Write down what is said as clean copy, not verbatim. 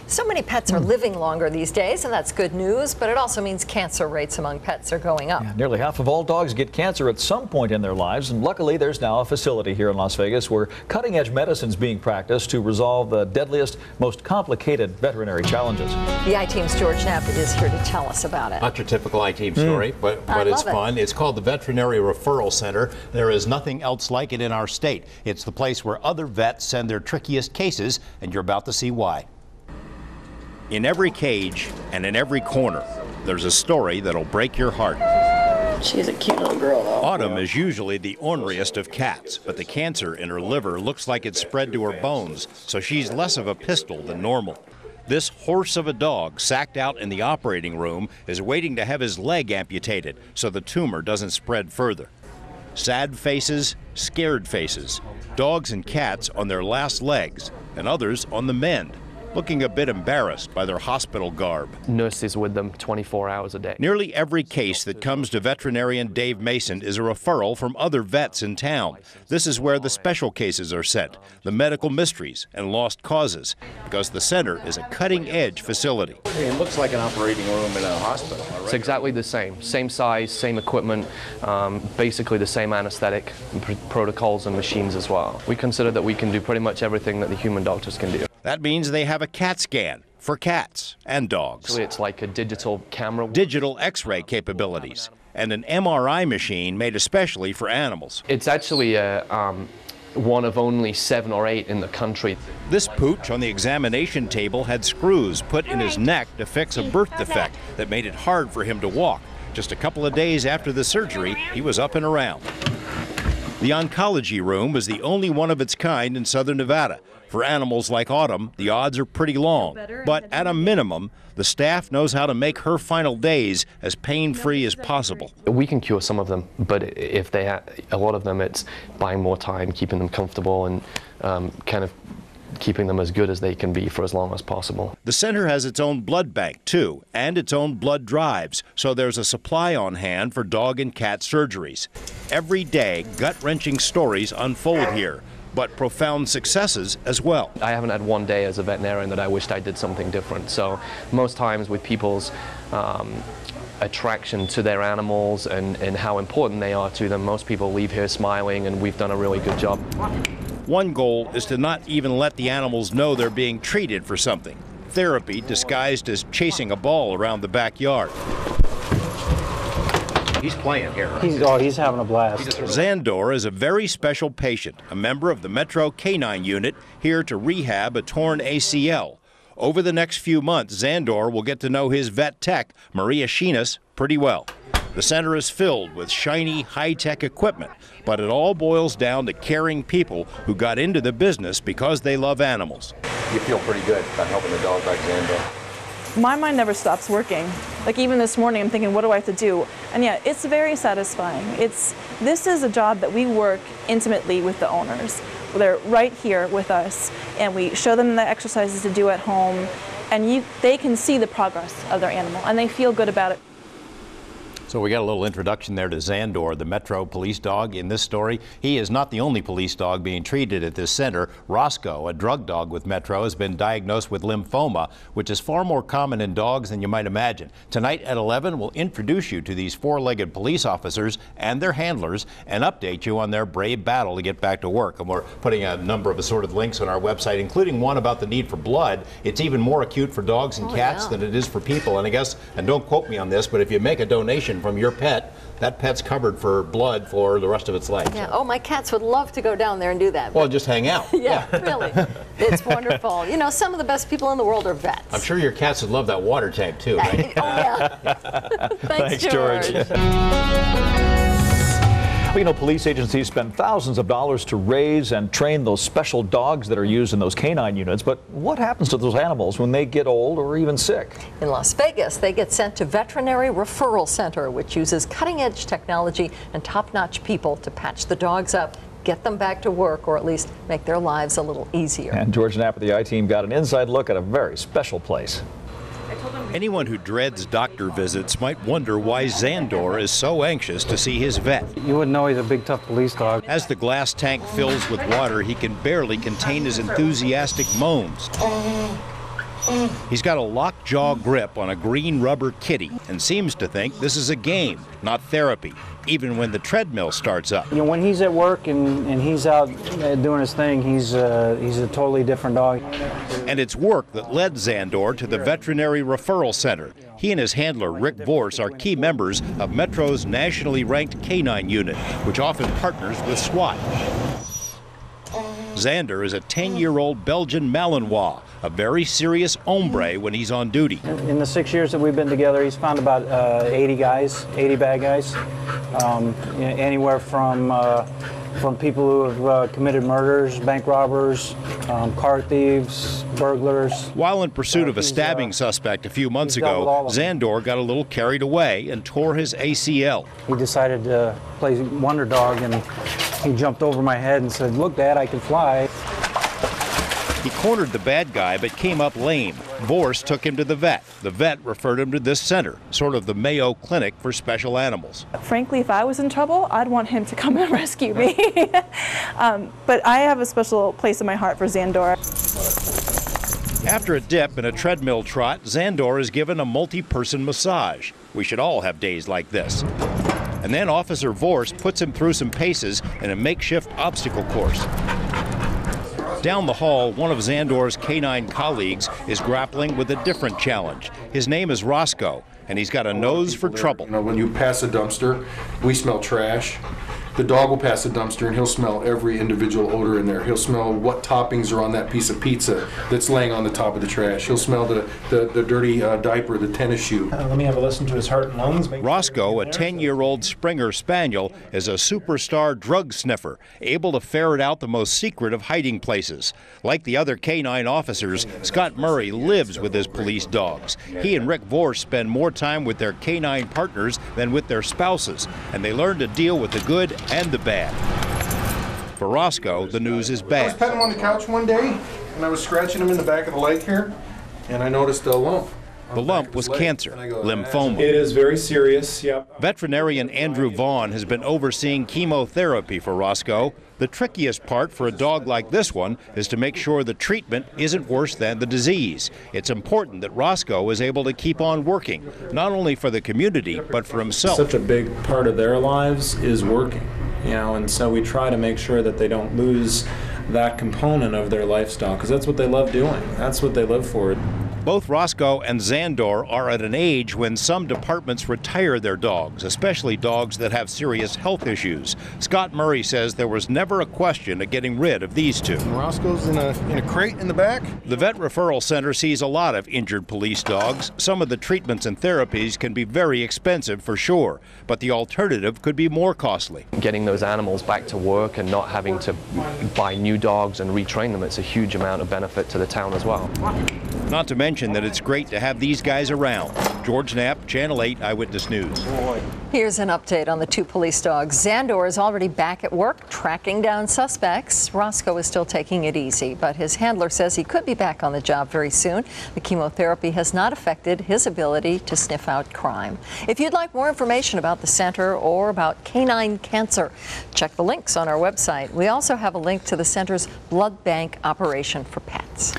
So many pets are living longer these days, and that's good news, but it also means cancer rates among pets are going up. Yeah, nearly half of all dogs get cancer at some point in their lives, and luckily there's now a facility here in Las Vegas where cutting-edge medicine is being practiced to resolve the deadliest, most complicated veterinary challenges. The I-Team's George Knapp is here to tell us about it. Not your typical I-Team story, but it's fun. It's called the Veterinary Referral Center. There is nothing else like it in our state. It's the place where other vets send their trickiest cases, and you're about to see why. In every cage and in every corner, there's a story that'll break your heart. She's a cute little girl, though. Autumn is usually the orneriest of cats, but the cancer in her liver looks like it's spread to her bones, so she's less of a pistol than normal. This horse of a dog, sacked out in the operating room, is waiting to have his leg amputated so the tumor doesn't spread further. Sad faces, scared faces, dogs and cats on their last legs, and others on the mend, looking a bit embarrassed by their hospital garb. Nurses with them 24 hours a day. Nearly every case that comes to veterinarian Dave Mason is a referral from other vets in town. This is where the special cases are sent, the medical mysteries and lost causes, because the center is a cutting-edge facility. It looks like an operating room in a hospital. It's exactly the same size, same equipment, basically the same anesthetic protocols and machines as well. We consider that we can do pretty much everything that the human doctors can do. That means they have a CAT scan for cats and dogs. Actually, it's like a digital camera. Digital X-ray capabilities and an MRI machine made especially for animals. It's actually one of only 7 or 8 in the country. This pooch on the examination table had screws put in his neck to fix a birth defect that made it hard for him to walk. Just a couple of days after the surgery, he was up and around. The oncology room was the only one of its kind in southern Nevada. For animals like Autumn, the odds are pretty long, but at a minimum, the staff knows how to make her final days as pain-free as possible. We can cure some of them, but if they a lot of them, it's buying more time, keeping them comfortable, and kind of keeping them as good as they can be for as long as possible. The center has its own blood bank, too, and its own blood drives, so there's a supply on hand for dog and cat surgeries. Every day, gut-wrenching stories unfold here, but profound successes as well. I haven't had one day as a veterinarian that I wished I did something different. So most times with people's attraction to their animals and how important they are to them, most people leave here smiling, and we've done a really good job. One goal is to not even let the animals know they're being treated for something. Therapy disguised as chasing a ball around the backyard. He's playing here. He's having a blast. Zandor is a very special patient, a member of the Metro Canine Unit, here to rehab a torn ACL. Over the next few months, Zandor will get to know his vet tech, Maria Sheenis, pretty well. The center is filled with shiny, high-tech equipment, but it all boils down to caring people who got into the business because they love animals. You feel pretty good about helping a dog like Xander. My mind never stops working. Like even this morning, I'm thinking, what do I have to do? And yeah, it's very satisfying. This is a job that we work intimately with the owners. They're right here with us, and we show them the exercises to do at home, and they can see the progress of their animal, and they feel good about it. So we got a little introduction there to Zandor, the Metro police dog in this story. He is not the only police dog being treated at this center. Roscoe, a drug dog with Metro, has been diagnosed with lymphoma, which is far more common in dogs than you might imagine. Tonight at 11, we'll introduce you to these 4-legged police officers and their handlers and update you on their brave battle to get back to work. And we're putting a number of assorted links on our website, including one about the need for blood. It's even more acute for dogs and cats than it is for people. And I guess, and don't quote me on this, but if you make a donation from your pet, that pet's covered for blood for the rest of its life. Yeah. Oh, my cats would love to go down there and do that. Well, just hang out. Yeah, really. It's wonderful. You know, some of the best people in the world are vets. I'm sure your cats would love that water tank, too, right? Oh, yeah. Thanks, George. Well, you know, police agencies spend thousands of dollars to raise and train those special dogs that are used in those canine units. But what happens to those animals when they get old or even sick? In Las Vegas, they get sent to Veterinary Referral Center, which uses cutting-edge technology and top-notch people to patch the dogs up, get them back to work, or at least make their lives a little easier. And George Knapp of the I-Team got an inside look at a very special place. Anyone who dreads doctor visits might wonder why Zandor is so anxious to see his vet. You wouldn't know he's a big, tough police dog. As the glass tank fills with water, he can barely contain his enthusiastic moans. He's got a lockjaw grip on a green rubber kitty and seems to think this is a game, not therapy, even when the treadmill starts up. You know, when he's at work and he's out doing his thing, he's a totally different dog. And it's work that led Zandor to the Veterinary Referral Center. He and his handler, Rick Vorse, are key members of Metro's nationally ranked canine unit, which often partners with SWAT. Xander is a 10-year-old Belgian Malinois, a very serious hombre when he's on duty. In the 6 years that we've been together, he's found about 80 bad guys, anywhere from people who have committed murders, bank robbers, car thieves, burglars. While in pursuit of a stabbing suspect a few months ago, Zandor got a little carried away and tore his ACL. He decided to play wonder dog, and he jumped over my head and said, "Look, Dad, I can fly." He cornered the bad guy but came up lame. Vorse took him to the vet. The vet referred him to this center, sort of the Mayo Clinic for special animals. Frankly, if I was in trouble, I'd want him to come and rescue me. But I have a special place in my heart for Zandor. After a dip and a treadmill trot, Zandor is given a multi-person massage. We should all have days like this. And then Officer Vorse puts him through some paces in a makeshift obstacle course. Down the hall, one of Zandor's canine colleagues is grappling with a different challenge. His name is Roscoe, and he's got a nose for trouble. You know, when you pass a dumpster, we smell trash. The dog will pass a dumpster and he'll smell every individual odor in there. He'll smell what toppings are on that piece of pizza that's laying on the top of the trash. He'll smell the dirty diaper, the tennis shoe. Let me have a listen to his heart and lungs. Roscoe, a 10-year-old Springer Spaniel, is a superstar drug sniffer, able to ferret out the most secret of hiding places. Like the other canine officers, Scott Murray lives with his police dogs. He and Rick Vorse spend more time with their canine partners than with their spouses, and they learn to deal with the good and the bad. For Roscoe, the news is I was bad. petting him on the couch one day, and I was scratching him in the back of the leg here, and I noticed a lump. The lump was cancer, lymphoma. It is very serious, yep. Veterinarian Andrew Vaughan has been overseeing chemotherapy for Roscoe. The trickiest part for a dog like this one is to make sure the treatment isn't worse than the disease. It's important that Roscoe is able to keep on working, not only for the community, but for himself. Such a big part of their lives is working, and so we try to make sure that they don't lose that component of their lifestyle, because that's what they love doing. That's what they live for. Both Roscoe and Zandor are at an age when some departments retire their dogs, especially dogs that have serious health issues. Scott Murray says there was never a question of getting rid of these two. Roscoe's in a crate in the back. The Vet Referral Center sees a lot of injured police dogs. Some of the treatments and therapies can be very expensive for sure, but the alternative could be more costly. Getting those animals back to work and not having to buy new dogs and retrain them, it's a huge amount of benefit to the town as well. Not to mention that it's great to have these guys around. George Knapp, Channel 8 Eyewitness News. Here's an update on the two police dogs. Zandor is already back at work tracking down suspects. Roscoe is still taking it easy, but his handler says he could be back on the job very soon. The chemotherapy has not affected his ability to sniff out crime. If you'd like more information about the center or about canine cancer, check the links on our website. We also have a link to the center's blood bank operation for pets.